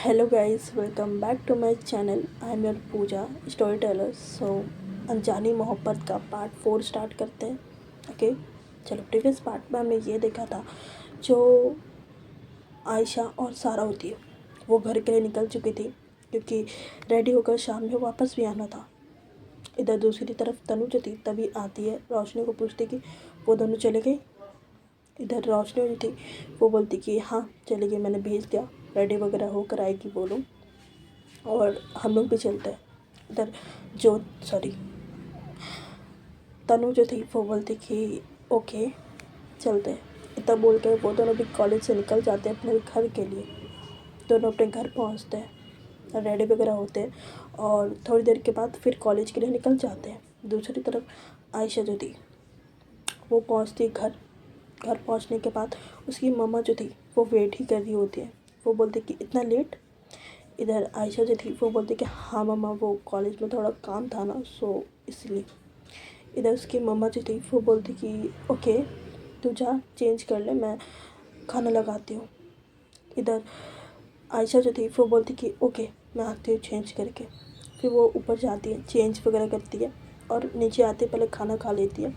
Hello guys, welcome back to my channel. I am your Puja story teller. So अनजानी मोहब्बत का part 4 start करते हैं। ओके, चलो। प्रीवियस पार्ट में हमने ये देखा था, जो आयशा और सारा होती है वो घर के लिए निकल चुकी थी क्योंकि रेडी होकर शाम में वापस भी आना था। इधर दूसरी तरफ तनु जो थी तभी आती है, रोशनी को पूछती कि वो दोनों चले गए। इधर रोशनी जो थी वो बोलती कि हाँ चली गई, मैंने भेज दिया, रेडी वगैरह होकर आएगी बोलो और हम लोग भी चलते हैं। इधर जो तनु जो थी वो बोलती कि ओके चलते हैं। इतना बोल कर वो दोनों भी कॉलेज से निकल जाते हैं अपने घर के लिए। दोनों अपने घर पहुंचते हैं, रेडी वगैरह होते हैं और थोड़ी देर के बाद फिर कॉलेज के लिए निकल जाते हैं। दूसरी तरफ आयशा जो थी वो पहुंचती घर। घर पहुंचने के बाद उसकी मम्मा जो थी वो वेट ही कर रही होती है। वो बोलती कि इतना लेट। इधर आयशा जो थी वो बोलती कि हाँ मम्मा, वो कॉलेज में थोड़ा काम था ना, सो इसलिए। इधर उसकी मम्मा जो थी वो बोलती कि ओके तू जा चेंज कर ले, मैं खाना लगाती हूँ। इधर आयशा जो थी वो बोलती कि ओके मैं आती हूँ चेंज करके। फिर वो ऊपर जाती है, चेंज वगैरह करती है और नीचे आती है, पहले खाना खा लेती है।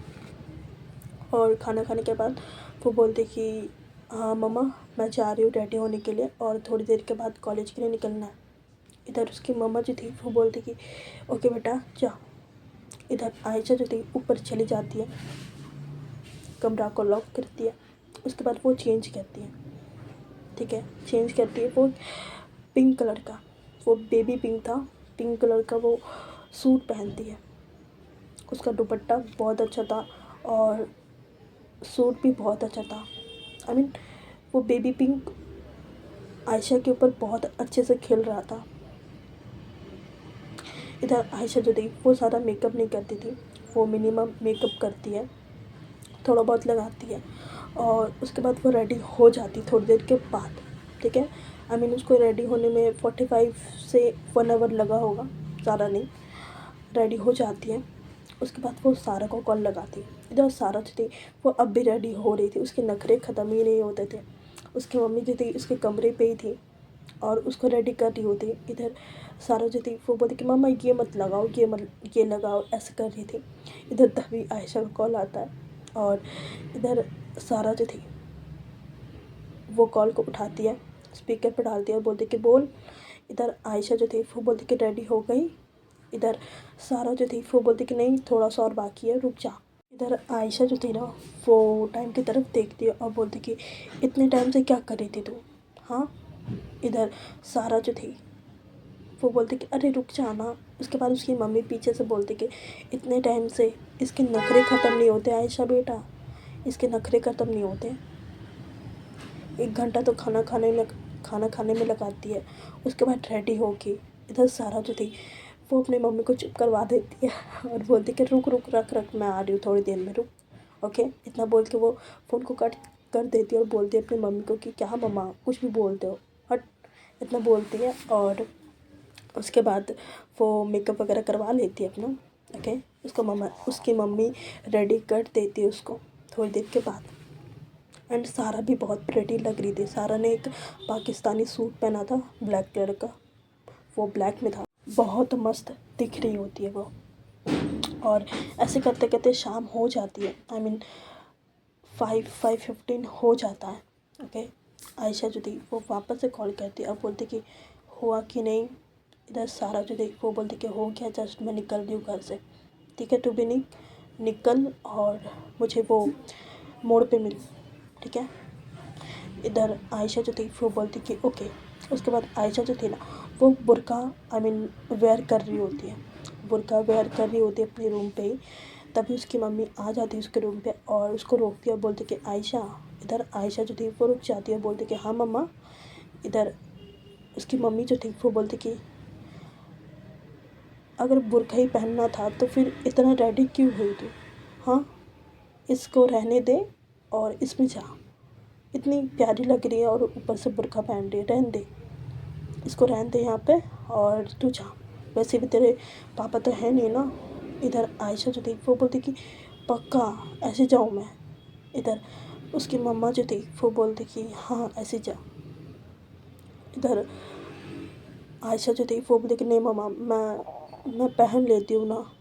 और खाना खाने के बाद वो बोलती कि हाँ मम्मा, मैं जा रही हूँ रेडी होने के लिए और थोड़ी देर के बाद कॉलेज के लिए निकलना है। इधर उसकी मम्मा जो थी वो बोलती कि ओके बेटा जा। इधर आयशा जो थी ऊपर चली जाती है, कमरा को लॉक करती है। उसके बाद वो चेंज करती है, ठीक है। चेंज करती है, वो पिंक कलर का, वो बेबी पिंक था, पिंक कलर का वो सूट पहनती है। उसका दुपट्टा बहुत अच्छा था और सूट भी बहुत अच्छा था। आई मीन वो बेबी पिंक आयशा के ऊपर बहुत अच्छे से खिल रहा था। इधर आयशा जो थी वो ज़्यादा मेकअप नहीं करती थी, वो मिनिमम मेकअप करती है, थोड़ा बहुत लगाती है और उसके बाद वो रेडी हो जाती थोड़ी देर के बाद, ठीक है। आई मीन उसको रेडी होने में 45 से 1 आवर लगा होगा, ज़्यादा नहीं। रेडी हो जाती है, उसके बाद वो सारा को कॉल लगाती है। इधर सारा जो थी वो अब भी रेडी हो रही थी, उसके नखरे ख़त्म ही नहीं होते थे। उसकी मम्मी जो थी उसके कमरे पे ही थी और उसको रेडी कर रही होती। इधर सारा जो थी वो बोलती कि मम्मा ये मत लगाओ, ये लगाओ, ऐसे कर रही थी। इधर तभी आयशा का कॉल आता है और इधर सारा जो थी वो कॉल को उठाती है, स्पीकर पर डालती है और बोलती कि बोल। इधर आयशा जो थी वो बोलती कि रेडी हो गई। इधर सारा जो थी वो बोलती कि नहीं थोड़ा सा और बाकी है, रुक जा। इधर आयशा जो थी ना वो टाइम की तरफ देखती है और बोलती कि इतने टाइम से क्या कर रही थी तू, हाँ। इधर सारा जो थी वो बोलती कि अरे रुक जाना। उसके बाद उसकी मम्मी पीछे से बोलती कि इतने टाइम से इसके नखरे ख़त्म नहीं होते आयशा बेटा, इसके नखरे ख़त्म नहीं होते। 1 घंटा तो खाना खाने में लगाती है, उसके बाद रेडी होगी। इधर सारा जो थी वो अपनी मम्मी को चुप करवा देती है और बोलती कि रुक रुक, रख रख, मैं आ रही हूँ थोड़ी देर में, रुक। ओके, इतना बोल के वो फ़ोन को कट कर देती है और बोलती है अपनी मम्मी को कि क्या मम्मा कुछ भी बोलते हो, हट। इतना बोलती है और उसके बाद वो मेकअप वगैरह करवा लेती है अपना। ओके, उसकी मम्मी रेडी कर देती है उसको थोड़ी देर के बाद। एंड सारा भी बहुत प्रेटी लग रही थी। सारा ने एक पाकिस्तानी सूट पहना था ब्लैक कलर का, वो ब्लैक में था, बहुत मस्त दिख रही होती है वो। और ऐसे करते करते शाम हो जाती है। आई मीन 5:15 हो जाता है। ओके, आयशा जो थी वो वापस से कॉल करती है, अब बोलती कि हुआ कि नहीं। इधर सारा जो थी वो बोलती कि हो गया, जस्ट मैं निकल रही हूँ घर से, ठीक है। तू भी निकल और मुझे वो मोड़ पे मिल, ठीक है। इधर आयशा जो थी वो बोलती कि ओके। उसके बाद आयशा जो थी ना वो बुर्का आई मीन वेयर कर रही होती है, बुर्का वेयर कर रही होती है अपने रूम पे ही। तभी उसकी मम्मी आ जाती है उसके रूम पे और उसको रोकती है और बोलती कि आयशा। इधर आयशा जो थी वो रुक जाती है, बोलती कि हाँ मम्मा। इधर उसकी मम्मी जो थी वो बोलती कि अगर बुर्का ही पहनना था तो फिर इतना रेडी क्यों हुई तू, हाँ। इसको रहने दे और इसमें जा, इतनी प्यारी लग रही है और ऊपर से बुर्का पहन रही है, रहने दे, इसको रहने दे यहाँ पे और तू जा। वैसे भी तेरे पापा तो है नहीं ना। इधर आयशा जो थी वो बोलती कि पक्का ऐसे जाऊँ मैं। इधर उसकी मम्मा जो थी वो बोलती कि हाँ ऐसे जा। इधर आयशा जो थी वो बोलती कि नहीं मम्मा मैं पहन लेती हूँ ना।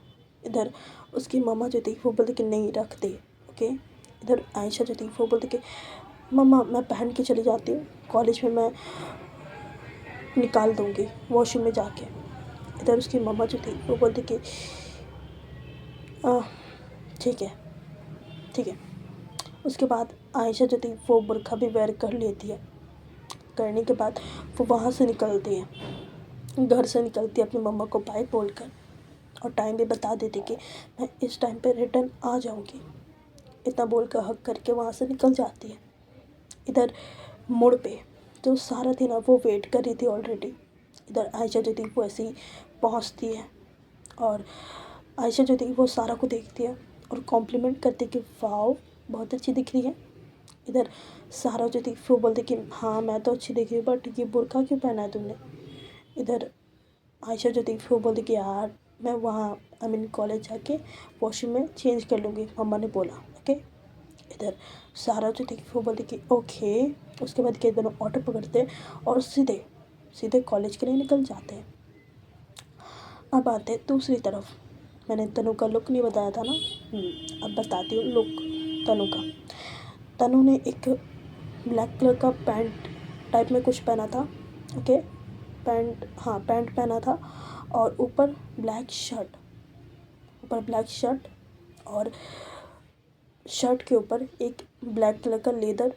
इधर उसकी मम्मा जो थी वो बोलती कि नहीं रख दे। ओके, इधर आयशा जो थी वो बोलती कि मम्मा मैं पहन के चली जाती हूँ, कॉलेज में मैं निकाल दूँगी वॉशरूम में जाके। इधर उसकी मम्मा जो थी वो बोलती कि ठीक है ठीक है। उसके बाद आयशा जो थी वो बुर्का भी वेयर कर लेती है। करने के बाद वो वहाँ से निकलती है, घर से निकलती है अपनी मम्मा को बाय बोलकर, और टाइम भी बता देती कि मैं इस टाइम पे रिटर्न आ जाऊँगी। इतना बोलकर हक करके वहाँ से निकल जाती है। इधर मोड़ पे जो सारा थी ना वो वेट कर रही थी ऑलरेडी। इधर आयशा जो थी वो ऐसे ही पहुँचती है, और आयशा जो थी वो सारा को देखती है और कॉम्प्लीमेंट करती कि वाओ बहुत अच्छी दिख रही है। इधर सारा जो थी वो बोलती कि हाँ मैं तो अच्छी दिख रही हूँ, बट ये बुर्का क्यों पहना है तुमने। इधर आयशा जो थी वो बोलती कि यार मैं वहाँ कॉलेज जाके वॉशरूम में चेंज कर लूँगी, मम्मा ने बोला। ओके, इधर सारा जो थी वो बोलती कि ओके। उसके बाद के दोनों ऑटो पकड़ते हैं और सीधे सीधे कॉलेज के लिए निकल जाते हैं। अब आते हैं दूसरी तरफ। मैंने तनु का लुक नहीं बताया था ना, अब बताती हूँ लुक तनु का। तनु ने एक ब्लैक कलर का पैंट टाइप में कुछ पहना था। ओके, पैंट, हाँ पैंट पहना था, और ऊपर ब्लैक शर्ट, और शर्ट के ऊपर एक ब्लैक कलर का लेदर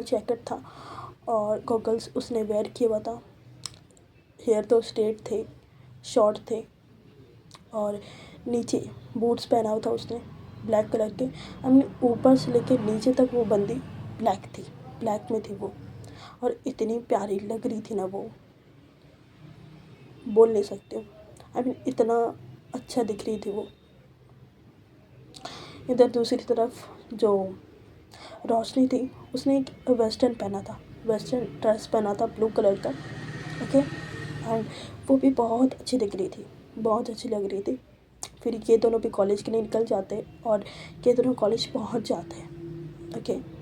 जैकेट था, और गॉगल्स उसने वेयर किया हुआ था। हेयर तो स्ट्रेट थे, शॉर्ट थे, और नीचे बूट्स पहना हुआ था उसने ब्लैक कलर के। हमने ऊपर से लेके नीचे तक वो बंदी ब्लैक में थी वो, और इतनी प्यारी लग रही थी ना वो, बोल नहीं सकते हो। इतना अच्छा दिख रही थी वो। इधर दूसरी तरफ जो रोशनी थी उसने एक वेस्टर्न ड्रेस पहना था ब्लू कलर का। ओके, एंड वो भी बहुत अच्छी दिख रही थी, बहुत अच्छी लग रही थी। फिर ये दोनों भी कॉलेज के लिए निकल जाते हैं, और ये दोनों कॉलेज पहुंच जाते हैं। ओके,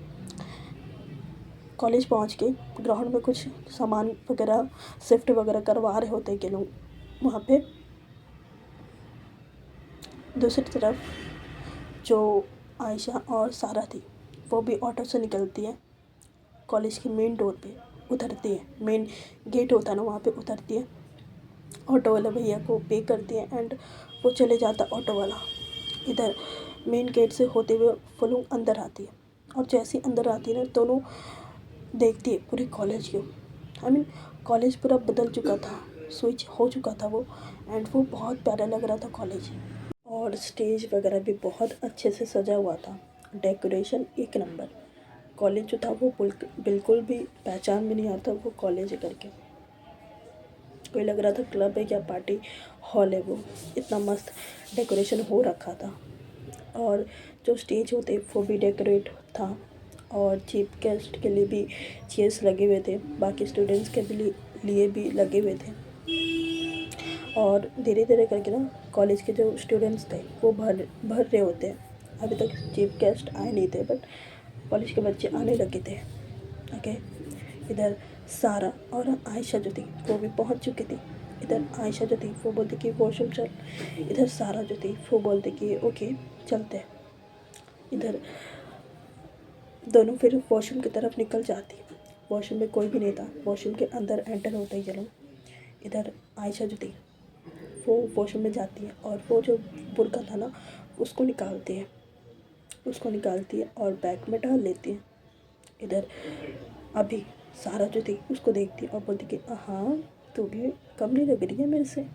कॉलेज पहुंच के ग्राउंड में कुछ सामान वगैरह शिफ्ट वगैरह करवा रहे होते हैं के लोग वहाँ पे। दूसरी तरफ जो आयशा और सारा थी वो भी ऑटो से निकलती है, कॉलेज के मेन डोर पे उतरती है, मेन गेट होता है ना वहाँ पे उतरती है। ऑटो वाला भैया को पे करती है एंड वो चले जाता ऑटो वाला। इधर मेन गेट से होते हुए वो लोग अंदर आती है, और जैसे ही अंदर आती है ना दोनों देखती है पूरे कॉलेज को। कॉलेज पूरा बदल चुका था, स्विच हो चुका था वो, एंड वो बहुत प्यारा लग रहा था कॉलेज। और स्टेज वगैरह भी बहुत अच्छे से सजा हुआ था, डेकोरेशन एक नंबर। कॉलेज जो था वो बिल्कुल भी पहचान में नहीं आता वो कॉलेज है करके, कोई लग रहा था क्लब है या पार्टी हॉल है वो, इतना मस्त डेकोरेशन हो रखा था। और जो स्टेज होते वो भी डेकोरेट था, और चीफ गेस्ट के लिए भी चेयर्स लगे हुए थे, बाकी स्टूडेंट्स के लिए भी लगे हुए थे। और धीरे धीरे करके ना कॉलेज के जो स्टूडेंट्स थे वो भर रहे होते हैं। अभी तक चीफ गेस्ट आए नहीं थे, बट कॉलेज के बच्चे आने लगे थे। ओके, इधर सारा और आयशा जो थी वो भी पहुंच चुकी थी। इधर आयशा जो थी वो बोलती कि वॉशरूम चल, इधर सारा जो थी वो बोलती कि ओके चलते हैं। इधर दोनों फिर वॉशरूम की तरफ निकल जाती। वॉशरूम में कोई भी नहीं था, वॉशरूम के अंदर एंटर होते ही ये लोग। इधर आयशा जो थी वो वॉशरूम में जाती है, और वो जो बुर्का था ना उसको निकालती है और बैग में डाल लेती है। इधर अभी सारा जो थी उसको देखती है और बोलती कि हाँ तू भी कम नहीं लग रही है मेरे से,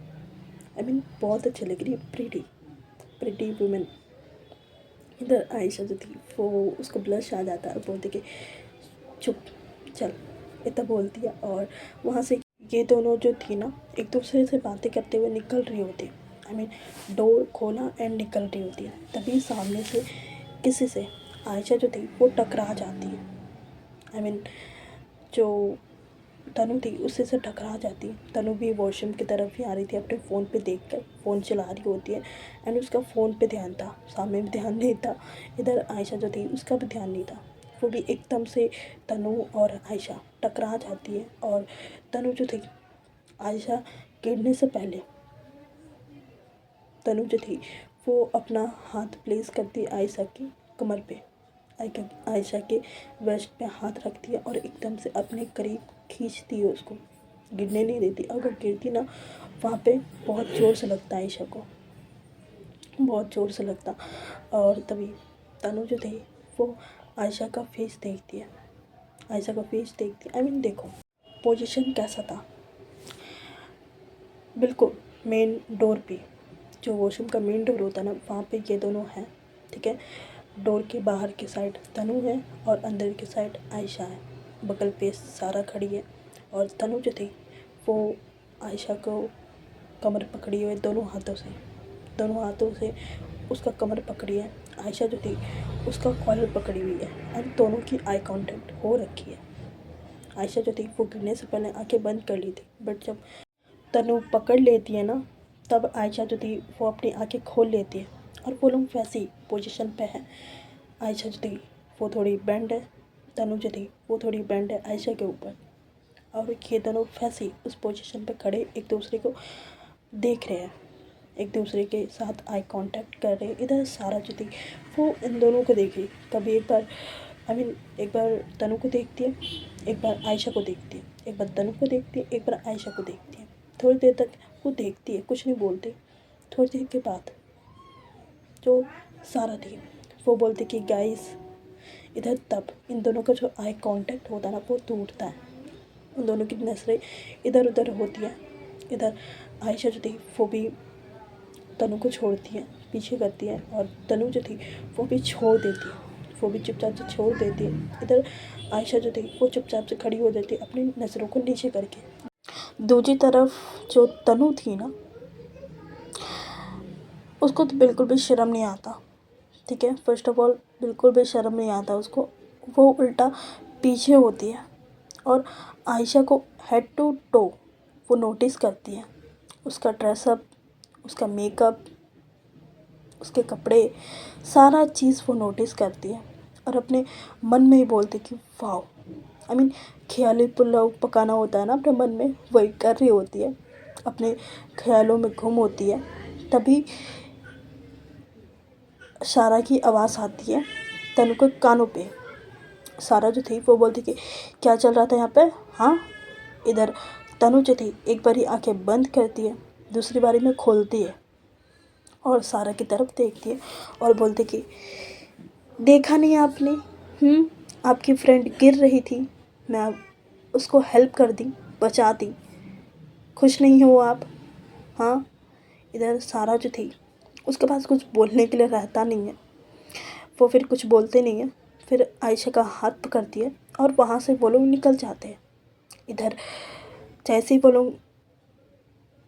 बहुत अच्छी लग रही है, प्रिटी वुमेन। इधर आयशा जो थी वो उसको ब्लश आ जाता है और बोलती कि चुप चल, इतना बोलती है। और वहाँ से ये दोनों जो थी ना एक दूसरे से बातें करते हुए निकल रही होती है, डोर खोला एंड निकल रही होती है। तभी सामने से किसी से आयशा जो थी वो टकरा जाती है। जो तनु थी उससे से टकरा जाती है। तनु भी वॉशरूम की तरफ ही आ रही थी, अपने फ़ोन पे देखकर फ़ोन चला रही होती है, एंड उसका फ़ोन पे ध्यान था, सामने भी ध्यान नहीं था। इधर आयशा जो थी उसका भी ध्यान नहीं था। वो भी एकदम से तनु और आयशा टकरा जाती है और तनु जो थी आयशा गिरने से पहले तनु जो थी वो अपना हाथ प्लेस करती है आयशा की कमर पे, आयशा के वेस्ट पे हाथ रखती है और एकदम से अपने करीब खींचती है, उसको गिरने नहीं देती। और वो गिरती ना वहाँ पे बहुत ज़ोर से लगता है आयशा को, बहुत ज़ोर से लगता। और तभी तनु जो थी वो आयशा का फेस देखती है, आयशा का फेस देखती है। देखो पोजीशन कैसा था, बिल्कुल मेन डोर पे, जो वॉशरूम का मेन डोर होता है ना वहाँ पे ये दोनों हैं, ठीक है। डोर के बाहर की साइड तनु है और अंदर की साइड आयशा है, बगल पे सारा खड़ी है। और तनु जो थी वो आयशा को कमर पकड़ी हुई दोनों हाथों से उसका कमर पकड़ी है। आयशा जो थी उसका कॉलर पकड़ी हुई है और दोनों की आई कांटेक्ट हो रखी है। आयशा जो थी वो गिरने से पहले आंखें बंद कर ली थी, बट जब तनु पकड़ लेती है ना तब आयशा जो थी वो अपनी आंखें खोल लेती है और वो लोग वैसी पोजीशन पे है। आयशा जो थी वो थोड़ी बेंड है, तनु जो थी वो थोड़ी बेंड है आयशा के ऊपर, और ये दोनों वैसी उस पोजीशन पे खड़े एक दूसरे को देख रहे हैं, एक दूसरे के साथ आई कांटेक्ट कर रहे हैं। इधर सारा जो थी वो इन दोनों को देख रही, कभी एक बार एक बार तनु को देखती है, एक बार आयशा को देखती है, एक बार तनु को देखती है, एक बार आयशा को देखती है। थोड़ी देर तक वो देखती है, कुछ नहीं बोलती। थोड़ी देर के बाद जो सारा थी वो बोलती कि गाइस इधर, तब इन दोनों का जो आई कांटेक्ट होता है ना वो टूटता है, उन दोनों की नज़रें इधर उधर होती है। इधर आयशा जो थी वो भी तनु को छोड़ती है, पीछे करती है, और तनु जो थी वो भी छोड़ देती है, वो भी चुपचाप से छोड़ देती है। इधर आयशा जो थी वो चुपचाप से खड़ी हो जाती है अपनी नज़रों को नीचे करके। दूसरी तरफ जो तनु थी ना उसको तो बिल्कुल भी शर्म नहीं आता, ठीक है। फर्स्ट ऑफ ऑल बिल्कुल भी शर्म नहीं आता उसको, वो उल्टा पीछे होती है और आयशा को हेड टू टो वो नोटिस करती है, उसका ड्रेसअप, उसका मेकअप, उसके कपड़े, सारा चीज़ वो नोटिस करती है और अपने मन में ही बोलती कि वाओ, ख्याली पुलाव पकाना होता है ना अपने मन में, वही कर रही होती है, अपने ख्यालों में गुम होती है। तभी सारा की आवाज़ आती है तनु के कानों पे। सारा जो थी वो बोलती कि क्या चल रहा था यहाँ पे, हाँ। इधर तनु जो थी एक बारी आंखें बंद करती है, दूसरी बारी में खोलती है और सारा की तरफ देखती है और बोलती कि देखा नहीं आपने, आपकी फ्रेंड गिर रही थी, मैं उसको हेल्प कर दी, बचा दी, खुश नहीं हो आप, हाँ। इधर सारा जो थी उसके पास कुछ बोलने के लिए रहता नहीं है, वो फिर कुछ बोलते नहीं है। फिर आयशा का हाथ पकड़ती है और वहाँ से वो लोग निकल जाते हैं। इधर जैसे ही वो लोग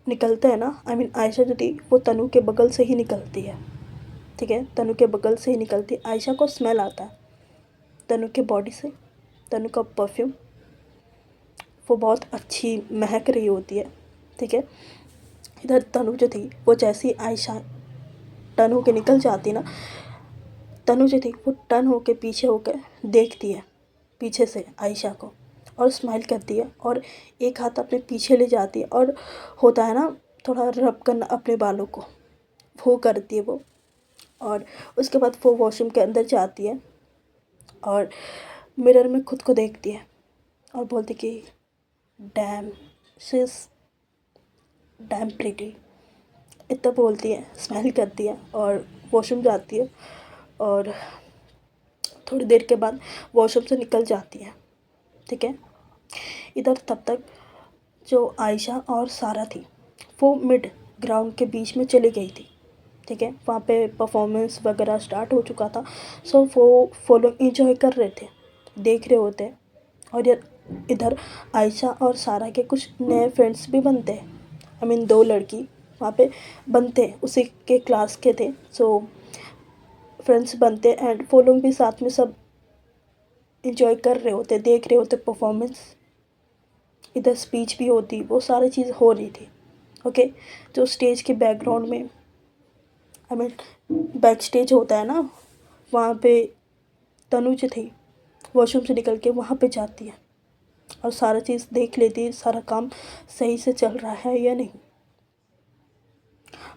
निकलते हैं ना, आयशा जो थी वो तनु के बगल से ही निकलती है, ठीक है। तनु के बगल से ही निकलती है। आयशा को स्मेल आता है तनु के बॉडी से, तनु का परफ्यूम, वो बहुत अच्छी महक रही होती है, ठीक है। इधर तनु जो थी वो जैसे ही आयशा टर्न होके निकल जाती ना, तनु जो थी वो टर्न होके पीछे होकर देखती है पीछे से आयशा को और स्माइल करती है और एक हाथ अपने पीछे ले जाती है और होता है ना थोड़ा रब करना अपने बालों को, वो करती है वो। और उसके बाद वो वॉशरूम के अंदर जाती है और मिरर में खुद को देखती है और बोलती कि dam she is dam pretty, इतना बोलती है, स्माइल करती है और वॉशरूम जाती है और थोड़ी देर के बाद वॉशरूम से निकल जाती है, ठीक है। इधर तब तक जो आयशा और सारा थी वो मिड ग्राउंड के बीच में चली गई थी, ठीक है। वहाँ पे परफॉर्मेंस वगैरह स्टार्ट हो चुका था, सो वो लोग इंजॉय कर रहे थे, देख रहे होते। और इधर आयशा और सारा के कुछ नए फ्रेंड्स भी बनते हैं, 2 लड़की वहाँ पे बनते, उसी के क्लास के थे, सो फ्रेंड्स बनते एंड वो लोग भी साथ में सब इंजॉय कर रहे होते, देख रहे होते परफॉर्मेंस। इधर स्पीच भी होती, वो सारी चीज़ हो रही थी, ओके। जो स्टेज के बैकग्राउंड में बैक स्टेज होता है ना, वहाँ पे तनु जो थी वॉशरूम से निकल के वहाँ पे जाती है और सारा चीज़ देख लेती, सारा काम सही से चल रहा है या नहीं।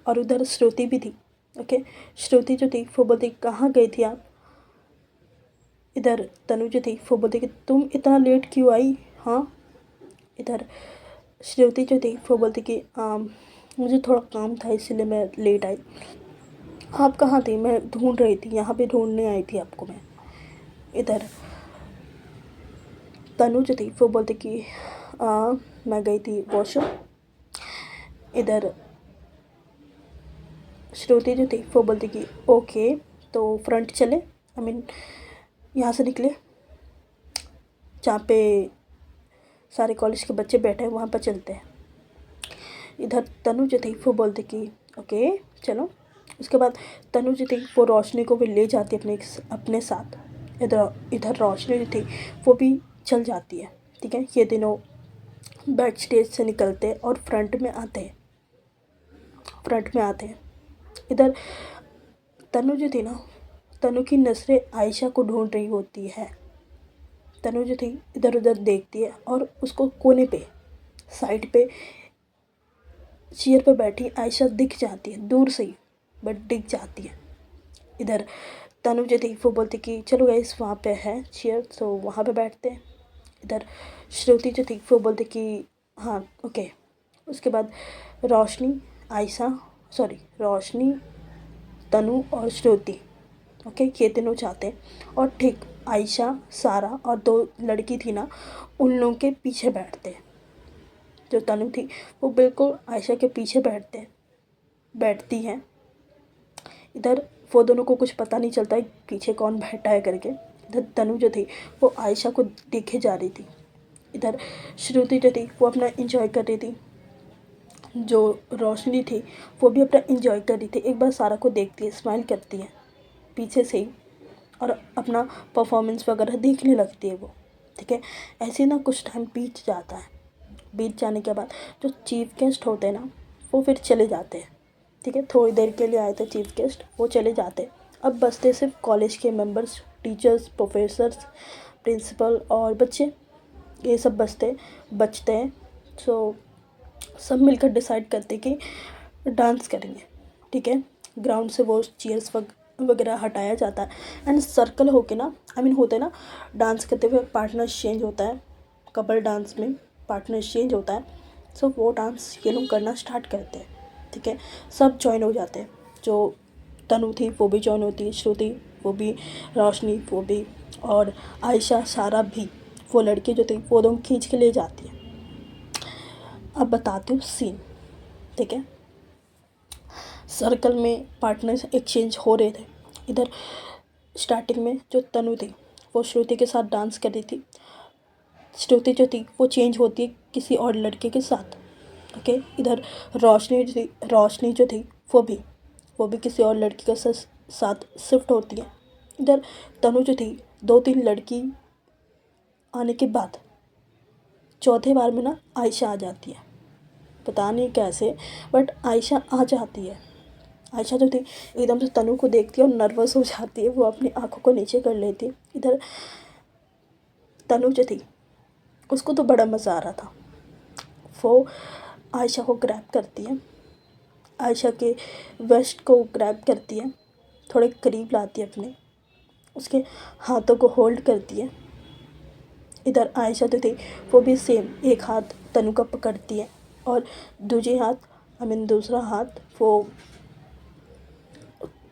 और उधर श्रुति भी थी। ओके, श्रुति जो थी वो बोलती कहाँ गई थी आप। इधर तनु जो थी वो बोलती कि तुम इतना लेट क्यों आई। हाँ, इधर श्रुति जो थी वो बोलती कि मुझे थोड़ा काम था इसलिए मैं लेट आई। आप कहाँ थी। मैं ढूंढ रही थी, यहाँ पे ढूंढने आई थी आपको मैं। इधर तनु जो थी वो बोलती कि मैं गई थी वॉशरूम। इधर श्रुति जो थी वो बोलती कि ओके, तो फ्रंट चले, आई मीन यहाँ से निकले जहाँ पे सारे कॉलेज के बच्चे बैठे हैं वहाँ पर चलते हैं। इधर तनु जो थी वो बोलती कि ओके चलो। उसके बाद तनु जो थी वो रोशनी को भी ले जाती है अपने साथ। इधर इधर रोशनी जो थी वो भी चल जाती है। ठीक है, ये दिनों बैक स्टेज से निकलते हैं और फ्रंट में आते हैं। इधर तनु जो थी ना, तनु की नज़रें आयशा को ढूंढ रही होती है। तनु जो थी इधर उधर देखती है और उसको कोने पे साइड पे चेयर पे बैठी आयशा दिख जाती है, दूर से ही बट दिख जाती है। इधर तनु जो थी वो बोलती कि चलो गाइस वहाँ पे है चेयर, तो वहाँ पे बैठते हैं। इधर श्रुति जो थी वो बोलती कि हाँ ओके। उसके बाद रोशनी, तनु और श्रुति, ओके, ये तीनों जाते हैं और ठीक आयशा, सारा और 2 लड़की थी ना, उन लोगों के पीछे बैठते हैं। जो तनु थी वो बिल्कुल आयशा के पीछे बैठती हैं। इधर वो दोनों को कुछ पता नहीं चलता है पीछे कौन बैठा है करके। इधर तनु जो थी वो आयशा को देखे जा रही थी। इधर श्रुति जो थी वो अपना एंजॉय कर रही थी। जो रोशनी थी वो भी अपना एंजॉय कर रही थी। एक बार सारा को देखती है, स्माइल करती है पीछे से ही और अपना परफॉर्मेंस वगैरह देखने लगती है वो। ठीक है, ऐसे ना कुछ टाइम बीत जाता है। बीत जाने के बाद जो चीफ गेस्ट होते हैं ना वो फिर चले जाते हैं। ठीक है, थोड़ी देर के लिए आए थे चीफ गेस्ट, वो चले जाते हैं। अब बचते सिर्फ कॉलेज के मेंबर्स, टीचर्स, प्रोफेसर्स, प्रिंसिपल और बच्चे, ये सब बचते हैं। सो सब मिलकर डिसाइड करते कि डांस करेंगे। ठीक है, ग्राउंड से वो चेयर्स वगैरह हटाया जाता है एंड सर्कल होके ना, आई मीन होते ना, डांस करते हुए पार्टनर्स चेंज होता है। कपल डांस में पार्टनर्स चेंज होता है। सो वो डांस ये लोग करना स्टार्ट करते हैं। ठीक है, सब ज्वाइन हो जाते हैं। जो तनु थी वो भी ज्वाइन होती है, श्रुति वो भी, रोशनी वो भी, और आयशा, सारा भी, वो लड़की जो थी वो दोनों खींच के ले जाती है। अब बताती हूँ सीन। ठीक है, सर्कल में पार्टनर्स एक्सचेंज हो रहे थे। इधर स्टार्टिंग में जो तनु थी वो श्रुति के साथ डांस कर रही थी। श्रुति जो थी वो चेंज होती है किसी और लड़के के साथ। ओके, इधर रोशनी जो थी वो भी किसी और लड़की के साथ शिफ्ट होती है। इधर तनु जो थी 2-3 लड़की आने के बाद चौथे बार में ना आयशा आ जाती है। पता नहीं कैसे बट आयशा आ जाती है। आयशा जो थी एकदम से तनु को देखती है और नर्वस हो जाती है, वो अपनी आंखों को नीचे कर लेती है। इधर तनु जो थी उसको तो बड़ा मज़ा आ रहा था। वो आयशा को ग्रैब करती है, आयशा के वेस्ट को ग्रैब करती है, थोड़े करीब लाती है अपने, उसके हाथों को होल्ड करती है। इधर आयशा जो थी वो भी सेम, एक हाथ तनु का पकड़ती है और दूसरा हाथ वो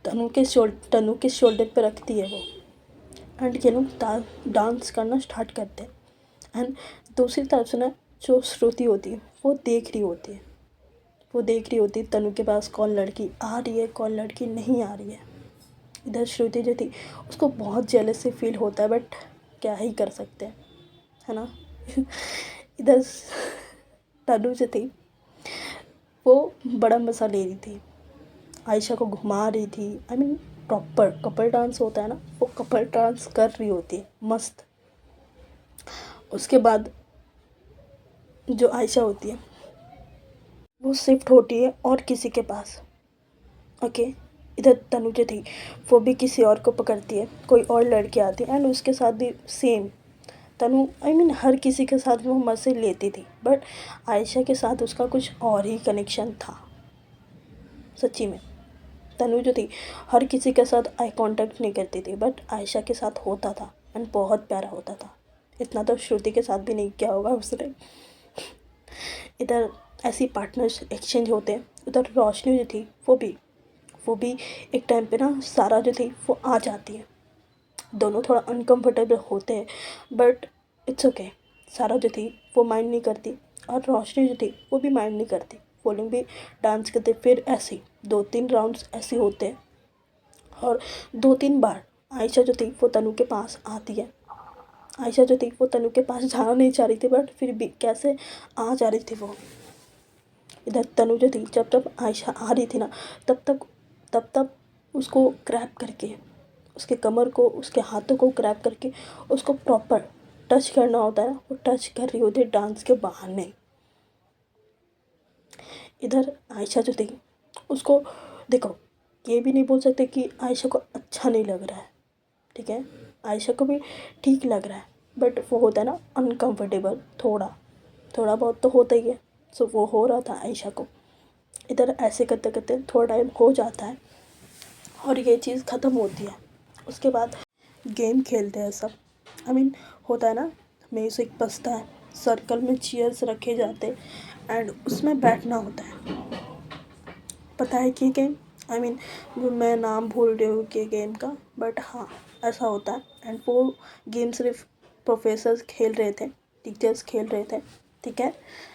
तनु के शोल्डर पे रखती है वो। एंड ये लोग डांस करना स्टार्ट करते हैं। एंड दूसरी तरफ से ना जो श्रुति होती है वो देख रही होती है तनु के पास कौन लड़की आ रही है, कौन लड़की नहीं आ रही है। इधर श्रुति जो थी उसको बहुत जेलसी फील होता है बट क्या ही कर सकते हैं, है ना। इधर तनु जो थी वो बड़ा मज़ा ले रही थी, आयशा को घुमा रही थी। I mean proper couple dance होता है ना, वो कपल डांस कर रही होती है मस्त। उसके बाद जो आयशा होती है वो शिफ्ट होती है और किसी के पास। ओके, इधर तनु जो थी वो भी किसी और को पकड़ती है, कोई और लड़की आती है एंड उसके साथ भी सेम तनु हर किसी के साथ वो मज़े लेती थी, बट आयशा के साथ उसका कुछ और ही कनेक्शन था। सच्ची में तनु जो थी हर किसी के साथ आई कांटेक्ट नहीं करती थी, बट आयशा के साथ होता था एंड बहुत प्यारा होता था। इतना तो श्रुति के साथ भी नहीं किया होगा उसने। इधर ऐसी पार्टनर्स एक्सचेंज होते हैं। उधर रोशनी जो थी वो भी एक टाइम पे ना सारा जो थी वो आ जाती है। दोनों थोड़ा अनकंफर्टेबल होते हैं, बट इट्स ओके। सारा जो थी वो माइंड नहीं करती और रोशनी जो थी वो भी माइंड नहीं करती। वो लोग भी डांस करते। फिर ऐसे 2-3 राउंड्स ऐसे होते हैं और 2-3 बार आयशा जो थी वो तनु के पास आती है। आयशा जो थी वो तनु के पास जाना नहीं चाह रही थी, बट फिर भी कैसे आ जा रही थी वो। इधर तनु जो थी जब जब आयशा आ रही थी ना तब तब उसको ग्रैब करके उसके कमर को उसके हाथों को ग्रैब करके उसको प्रॉपर टच करना होता है। वो टच कर रही होती है डांस के बहाने। इधर आयशा जो थी उसको देखो, ये भी नहीं बोल सकते कि आयशा को अच्छा नहीं लग रहा है, ठीक है। आयशा को भी ठीक लग रहा है, बट वो होता है ना अनकंफर्टेबल, थोड़ा थोड़ा बहुत तो होता ही है। सो वो हो रहा था आयशा को। इधर ऐसे करते करते थोड़ा टाइम हो जाता है और ये चीज़ ख़त्म होती है। उसके बाद गेम खेलते हैं सब। होता है ना, म्यूज़िक बजता है, सर्कल में चेयर्स रखे जाते एंड उसमें बैठना होता है। पता है कि गेम मैं नाम भूल रही हूँ कि गेम का, बट हाँ ऐसा होता है। एंड वो गेम सिर्फ प्रोफेसर्स खेल रहे थे, टीचर्स खेल रहे थे, ठीक है।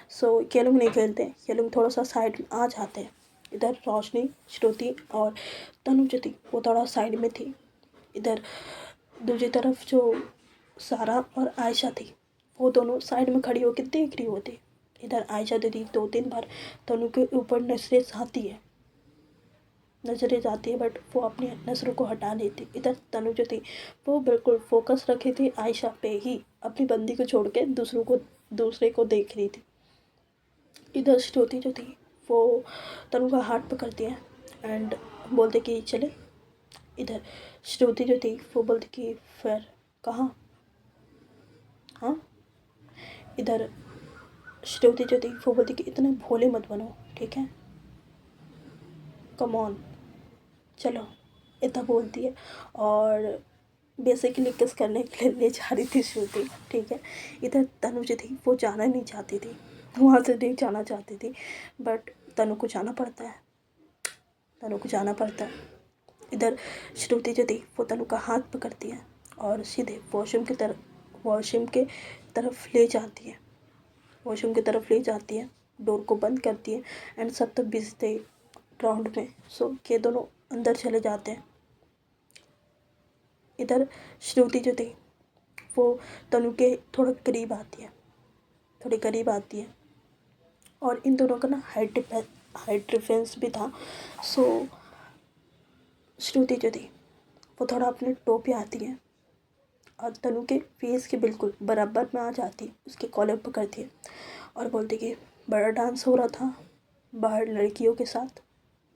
सो ये लोग नहीं खेलते, ये लोग थोड़ा सा साइड में आ जाते हैं। इधर रोशनी, श्रुति और तनु जो थी वो थोड़ा साइड में थी। इधर दूसरी तरफ जो सारा और आयशा थी वो दोनों साइड में खड़ी होकर देख रही होती। इधर आयशा दीदी 2-3 बार तनु के ऊपर नजरें जाती है, बट वो अपनी नज़रों को हटा लेती। इधर तनु जो थी वो बिल्कुल फोकस रखी थी आयशा पे ही, अपनी बंदी को छोड़ के दूसरे को देख रही थी। इधर श्रुति जो थी वो तनु का हाथ पकड़ती है एंड बोलते कि चले। इधर श्रुति जो थी वो बोलती कि फिर कहाँ, हाँ। इधर श्रुति जो थी वो बोलती कि इतने भोले मत बनो, ठीक है, कम ऑन, चलो, इतना बोलती है। और बेसिकली किस करने के लिए ले जा रही थी श्रुति, ठीक है। इधर तनु जो थी वो जाना नहीं चाहती थी, वहाँ से नहीं जाना चाहती थी, बट तनु को जाना पड़ता है, तनु को जाना पड़ता है। इधर श्रुति जो थी वो तनु का हाथ पकड़ती है और सीधे वॉशरूम के तरफ ले जाती है, वॉशरूम की तरफ ले जाती है, डोर को बंद करती है एंड सब तक बिजी थे ग्राउंड में। सो ये दोनों अंदर चले जाते हैं। इधर श्रुति जो थी वो तनु के थोड़ा करीब आती है, थोड़ी करीब आती है और इन दोनों का ना हाइट डिफरेंस भी था। सो श्रुति जो थी वो थोड़ा अपने टो पे आती है और तनु के फेस के बिल्कुल बराबर में आ जाती है, उसके कॉलर पकड़ती है और बोलती कि बड़ा डांस हो रहा था बाहर लड़कियों के साथ,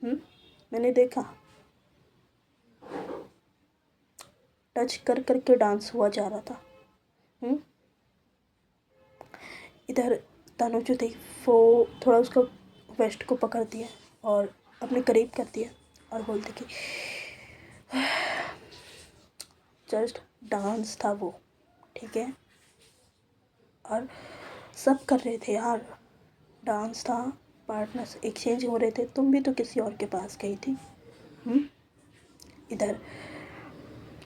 मैंने देखा, टच कर कर के डांस हुआ जा रहा था। इधर तनु जो थी वो थोड़ा उसका वेस्ट को पकड़ती है और अपने करीब करती है और बोलती कि जस्ट डांस था वो, ठीक है, और सब कर रहे थे यार, डांस था, पार्टनर्स एक्सचेंज हो रहे थे, तुम भी तो किसी और के पास गई थी। इधर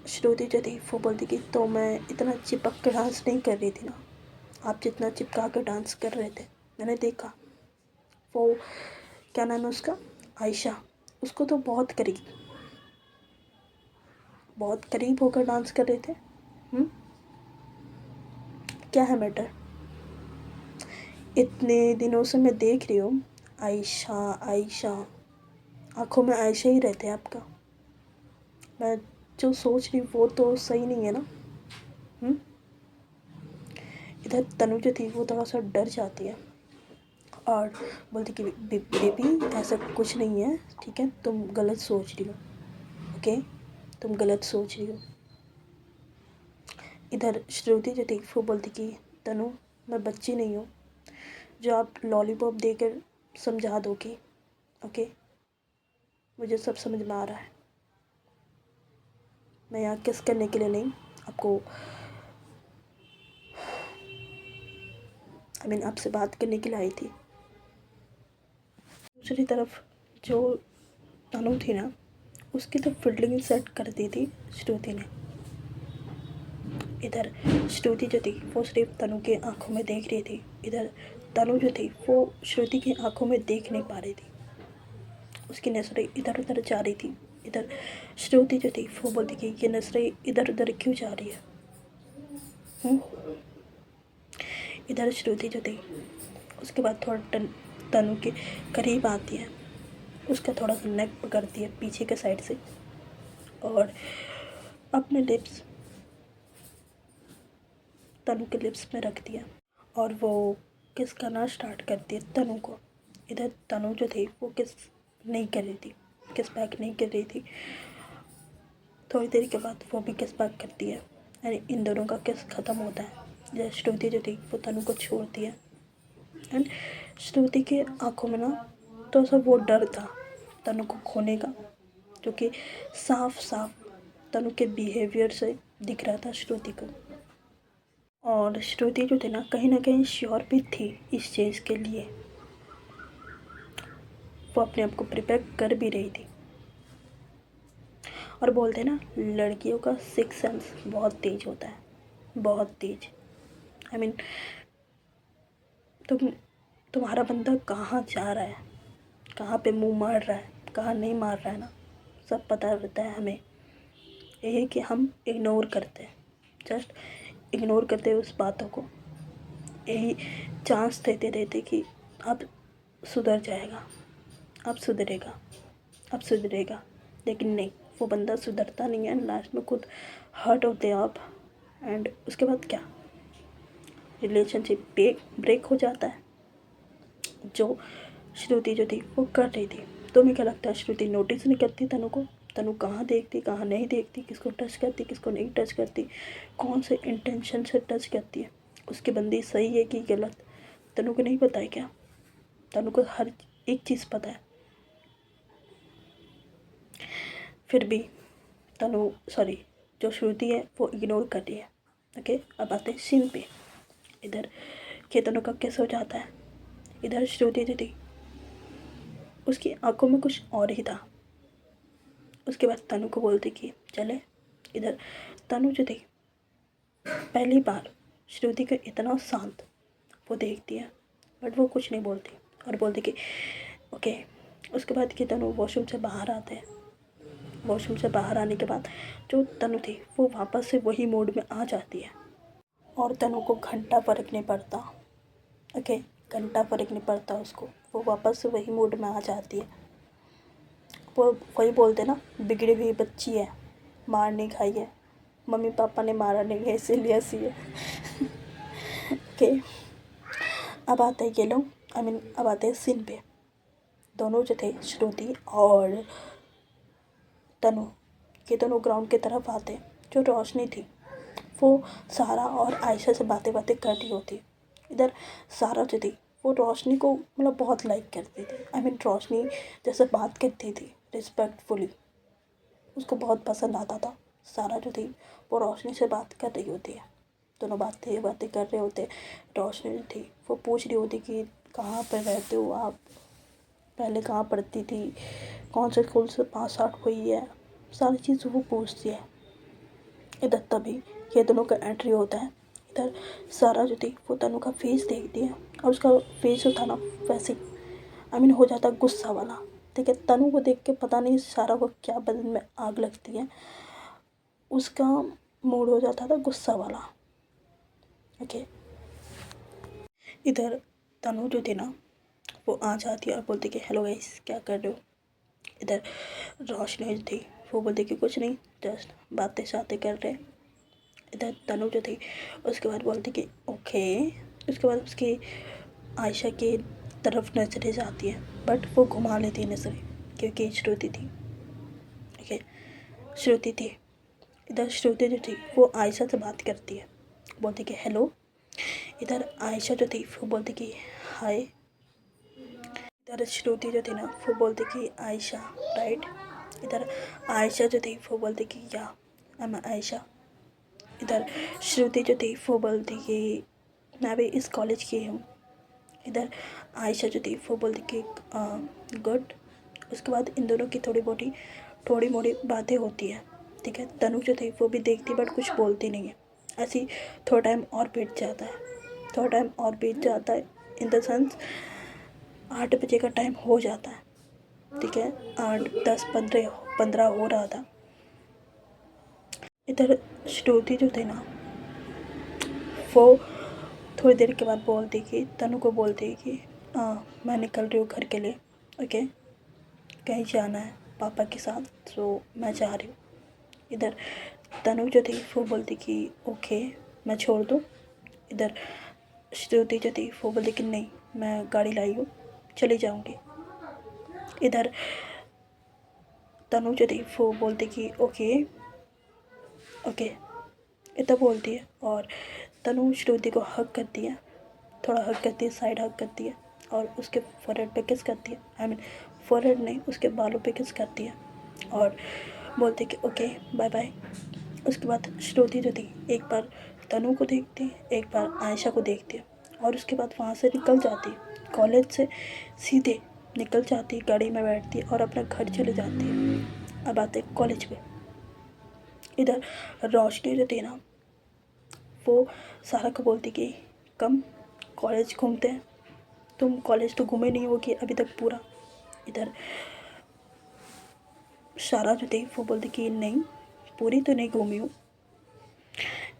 श्रुति जो थी वो बोलती कि तो मैं इतना चिपक के डांस नहीं कर रही थी ना, आप जितना चिपका के डांस कर रहे थे मैंने देखा। वो क्या नाम है उसका, आयशा, उसको तो बहुत करीब होकर डांस कर रहे थे। क्या है मैटर, इतने दिनों से मैं देख रही हूँ आयशा आयशा, आंखों में आयशा ही रहते हैं आपका। मैं जो सोच रही वो तो सही नहीं है ना। इधर तनु जो थी वो थोड़ा सा डर जाती है और बोलती कि बेबी ऐसा कुछ नहीं है, ठीक है, तुम गलत सोच रही हो, ओके, तुम गलत सोच रही हो। इधर श्रुति जो थी वो बोलती कि तनु मैं बच्ची नहीं हूँ जो आप लॉलीपॉप देकर समझा दोगी। ओके, मुझे सब समझ में आ रहा है, मैं यहाँ किस करने के लिए नहीं, आपको आपसे बात करने के लिए आई थी। दूसरी तरफ जो तनु थी ना, उसकी तो फील्डिंग सेट कर दी थी श्रुति ने। इधर श्रुति जो थी वो सिर्फ तनु के आंखों में देख रही थी, इधर तनु जो थी वो श्रुति की आंखों में देख नहीं पा रही थी, उसकी नज़रें इधर उधर जा रही थी। इधर श्रुति जो थी वो बोलती कि ये नज़रें इधर उधर क्यों जा रही है। इधर श्रुति जो थी उसके बाद थोड़ा तनु के करीब आती है, उसका थोड़ा सा नेक पकड़ती है पीछे के साइड से और अपने लिप्स तनु के लिप्स में रख दिया और वो किस करना स्टार्ट करती है तनु को। इधर तनु जो थी वो किस नहीं कर रही थी, किस बैक नहीं कर रही थी। थोड़ी देर के बाद वो भी किस बैक करती है, यानी इन दोनों का किस ख़त्म होता है। जब श्रुति जो थी वो तनु को छोड़ती है एंड श्रुति के आंखों में ना तो सब वो डर था तनु को खोने का, जो कि साफ साफ तनु के बिहेवियर से दिख रहा था श्रुति को। और श्रुति जो थी ना कहीं श्योर भी थी इस चीज़ के लिए, वो अपने आप को प्रिपेयर कर भी रही थी। और बोलते ना लड़कियों का सिक्स सेंस बहुत तेज होता है, बहुत तेज। तुम्हारा बंदा कहाँ जा रहा है, कहाँ पे मुंह मार रहा है, कहाँ नहीं मार रहा है ना, सब पता रहता है हमें। ये है कि हम इग्नोर करते हैं, जस्ट इग्नोर करते हैं उस बातों को, यही चांस देते रहते कि अब सुधर जाएगा, अब सुधरेगा, अब सुधरेगा। लेकिन नहीं, वो बंदा सुधरता नहीं है, लास्ट में खुद हर्ट होते हैं आप। एंड उसके बाद क्या, रिलेशनशिप ब्रेक हो जाता है, जो श्रुति जो थी वो कर रही थी। तुम्हें क्या लगता है श्रुति नोटिस नहीं करती तनु को? तनु कहाँ देखती, कहाँ नहीं देखती, किसको टच करती, किसको नहीं टच करती, कौन से इंटेंशन से टच करती है, उसकी बंदी सही है कि गलत, तनु को नहीं पता है क्या? तनु को हर एक चीज़ पता है। फिर भी जो श्रुति है वो इग्नोर कर रही है। ओके, अब आते हैं सीन पे। इधर तनु का कैसे हो जाता है, इधर श्रुति जो थी उसकी आंखों में कुछ और ही था। उसके बाद तनु को बोलती कि चले। इधर तनु जो थी पहली बार श्रुति को इतना शांत वो देखती है, बट वो कुछ नहीं बोलती और बोलती कि ओके। उसके बाद कि तनु वॉशरूम से बाहर आते हैं। वॉशरूम से बाहर आने के बाद जो तनु थी वो वापस से वही मोड में आ जाती है और तनु को घंटा फर्क नहीं पड़ता। ओके, घंटा फर्क नहीं पड़ता उसको, वो वापस से वही मोड में आ जाती है। वो वही बोलते ना, बिगड़ी हुई बच्ची है, मार नहीं खाई है, मम्मी पापा ने मारा नहीं है इसीलिए ऐसी है। ओके, अब आते हैं ये लोग, अब आते हैं सीन पे। दोनों जो थे श्रुति और तनु, ये दोनों ग्राउंड की तरफ आते। जो रोशनी थी वो सारा और आयशा से बातें कर रही होती। इधर सारा जो थी वो रोशनी को बहुत लाइक करती थी। रोशनी जैसे बात करती थी रिस्पेक्टफुली, उसको बहुत पसंद आता था। सारा जो थी वो रोशनी से बात कर रही होती है, दोनों बातें कर रहे होते। रोशनी जो थी वो पूछ रही होती कि कहाँ पर रहते हो आप, पहले कहाँ पढ़ती थी, कौन से स्कूल से पास आउट हुई है, सारी चीज़ वो पूछती है। इधर तभी ये दोनों का एंट्री होता है। इधर सारा जो थी वो तनु का फेस देखती है और उसका फेस जो था ना वैसे हो जाता गुस्सा वाला। ठीक है, तनु को देख के पता नहीं सारा को क्या बदन में आग लगती है, उसका मूड हो जाता था गुस्सा वाला। ओके, इधर तनु जो थी ना वो आ जाती है और बोलती कि हेलो गाइस, क्या कर रहे हो। इधर रोशनी जो थी वो बोलती कि कुछ नहीं, जस्ट बातें शातें कर रहे। इधर तनु जो थी उसके बाद बोलती कि ओके। उसके बाद उसकी आयशा की तरफ नजरें जाती है, बट वो घुमा लेती है नजरें क्योंकि श्रुति थी। ओके, श्रुति थी इधर श्रुति जो थी वो आयशा से बात करती है, बोलती कि हेलो। इधर आयशा जो थी वो बोलती कि हाय। इधर श्रुति जो थी ना वो बोलती कि आयशा राइट। इधर आयशा जो थी वो बोलती कि या आई एम आयशा। इधर श्रुति जो थी वो बोलती कि मैं भी इस कॉलेज की हूँ। इधर आयशा जो थी वो बोलती कि गुड। उसके बाद इन दोनों की थोड़ी मोड़ी बातें होती है, ठीक है। तनु जो थी वो भी देखती बट कुछ बोलती नहीं है। ऐसी थोड़ा टाइम और बीत जाता है इन द सेंस 8 बजे का टाइम हो जाता है, ठीक है। 8, 10, 15 हो रहा था। इधर श्रुति जो थे ना वो थोड़ी देर के बाद बोलती कि तनु को बोलती कि मैं निकल रही हूँ घर के लिए, ओके। कहीं जाना है पापा के साथ, तो मैं जा रही हूँ। इधर तनु जो थी वो बोलती कि ओके मैं छोड़ दूँ। इधर श्रुति जो थी वो बोलती कि नहीं मैं गाड़ी लाई हूँ, चली जाऊँगी। इधर तनु जो थी वो बोलती कि ओके ओके इतना बोलती है। और तनु श्रुति को हक करती है, थोड़ा हक करती है, साइड हक करती है और उसके फोरहेड पे किस करती है, आई मीन फोरहेड नहीं, उसके बालों पे किस करती है और बोलती कि ओके बाय बाय। उसके बाद श्रुति जो थी एक बार तनु को देखती, एक बार आयशा को देखती है और उसके बाद वहाँ से निकल जाती है। कॉलेज से सीधे निकल जाती है, गाड़ी में बैठती है और अपना घर चले जाती है। अब आते कॉलेज पे। इधर रोशनी जो थी ना वो सारा को बोलती कि कम कॉलेज घूमते हैं, तुम कॉलेज तो घूमे नहीं होगी अभी तक पूरा। इधर सारा जो थी वो बोलती कि नहीं पूरी तो नहीं घूमी हूँ।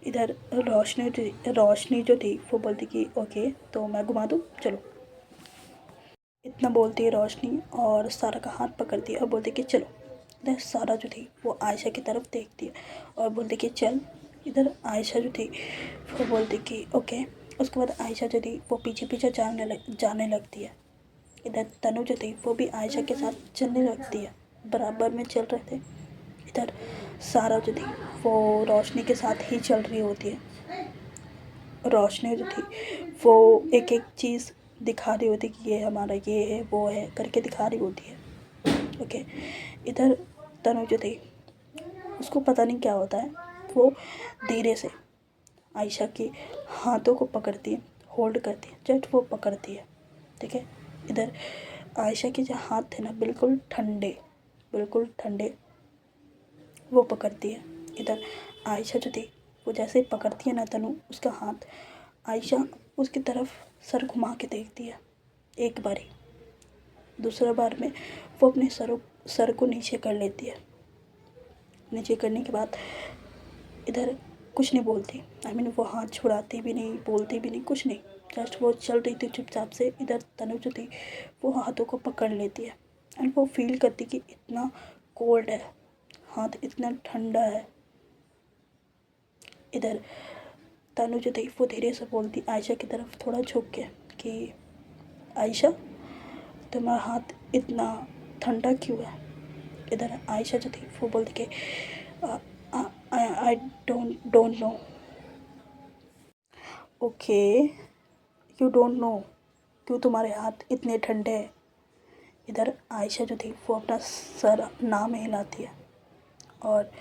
इधर रोशनी जो थी वो बोलती कि ओके तो मैं घुमा दूँ चलो। इतना बोलती है रोशनी और सारा का हाथ पकड़ती है और बोलती कि चलो। इधर सारा जो थी वो आयशा की तरफ देखती है और बोलती कि चल। इधर आयशा जो थी वो बोलती कि ओके। उसके बाद आयशा जो थी वो पीछे पीछे जाने लगती है। इधर तनु जो थी वो भी आयशा के साथ चलने लगती है, बराबर में चल रहे थे। इधर सारा जो थी वो रोशनी के साथ ही चल रही होती है। रोशनी जो थी वो एक एक चीज़ दिखा रही होती कि ये हमारा ये है वो है करके दिखा रही होती है, ओके। इधर तनु जो थी उसको पता नहीं क्या होता है, वो धीरे से आयशा के हाथों को पकड़ती है, होल्ड करती है, जस्ट वो पकड़ती है, ठीक है। इधर आयशा के जो हाथ थे ना बिल्कुल ठंडे वो पकड़ती है। इधर आयशा जो थी वो जैसे ही पकड़ती है ना तनु उसका हाथ, आयशा उसकी तरफ सर घुमा के देखती है एक बारी। दूसरा बार में वो अपने सर को नीचे कर लेती है। नीचे करने के बाद इधर कुछ नहीं बोलती, आई मीन वो हाथ छुड़ाती भी नहीं, बोलती भी नहीं, कुछ नहीं, जस्ट वो चल रही थी चुपचाप से। इधर तनु जो थी वो हाथों को पकड़ लेती है एंड वो फील करती कि इतना कोल्ड है हाथ, इतना ठंडा है। इधर तनु जो थी वो धीरे से बोलती आयशा की तरफ थोड़ा झुक के कि आयशा तुम्हारा हाथ इतना ठंडा क्यों है। इधर आयशा जो थी वो बोलती कि I don't know. Okay you don't know क्यों तुम्हारे हाथ इतने ठंडे हैं। इधर आयशा जो थी वो अपना सर ना में हिलाती है और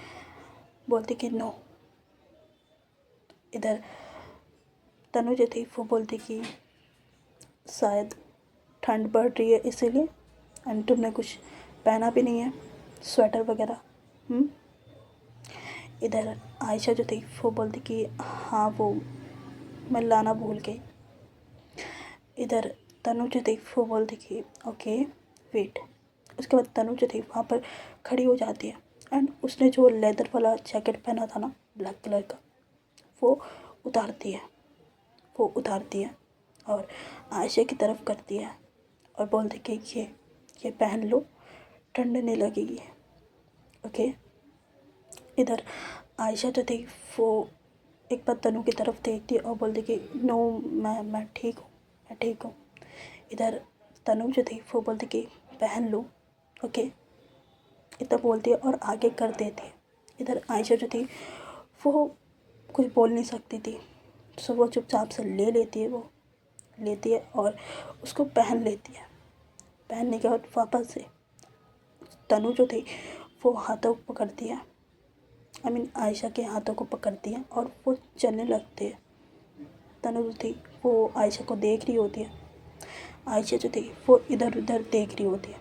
बोलती कि नो। इधर तनु जो थी वो बोलती कि शायद ठंड बढ़ रही है इसीलिए, एंड तुमने कुछ पहना भी नहीं है स्वेटर वगैरह। इधर आयशा जो थी वो बोलती कि हाँ वो मैं लाना भूल गई। इधर तनु जो थी वो बोलती कि ओके वेट। उसके बाद तनु जो थी वहाँ पर खड़ी हो जाती है एंड उसने जो लेदर वाला जैकेट पहना था ना ब्लैक कलर का वो उतारती है और आयशा की तरफ करती है और बोलती कि ये पहन लो, ठंड नहीं लगेगी, ओके। इधर आयशा जो थी वो एक बार तनु की तरफ देखती है और बोलती कि नो मैं ठीक हूँ। इधर तनु जो थी वो बोलती कि पहन लो, ओके, इतना बोलती है और आगे कर देती है। इधर आयशा जो थी वो कुछ बोल नहीं सकती थी, सो वो चुपचाप से ले लेती है, वो लेती है और उसको पहन लेती है। पहनने के बाद वापस से तनु जो थी वो हाथों को पकड़ती है, आयशा के हाथों को पकड़ती है और वो चलने लगती है। तनु जो थी वो आयशा को देख रही होती है, आयशा जो थी वो इधर उधर देख रही होती है,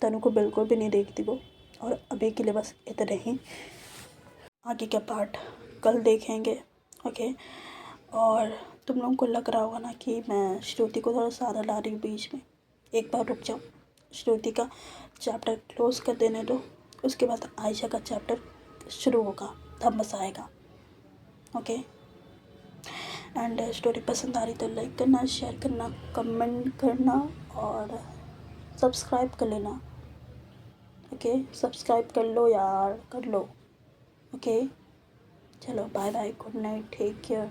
तनु को बिल्कुल भी नहीं देखती वो। और अभी के लिए बस इतने ही, आगे का पार्ट कल देखेंगे। ओके। और तुम लोगों को लग रहा होगा ना कि मैं श्रुति को थोड़ा ज़्यादा ला रही हूँ बीच में, एक बार रुक जाओ, श्रुति का चैप्टर क्लोज कर देने दो, उसके बाद आयशा का चैप्टर शुरू होगा, तब मज़ा आएगा। ओके। एंड स्टोरी पसंद आ रही तो लाइक करना, शेयर करना, कमेंट करना और सब्सक्राइब कर लेना। ओके, सब्सक्राइब कर लो यार, कर लो। ओके, चलो bye bye, good night, take care.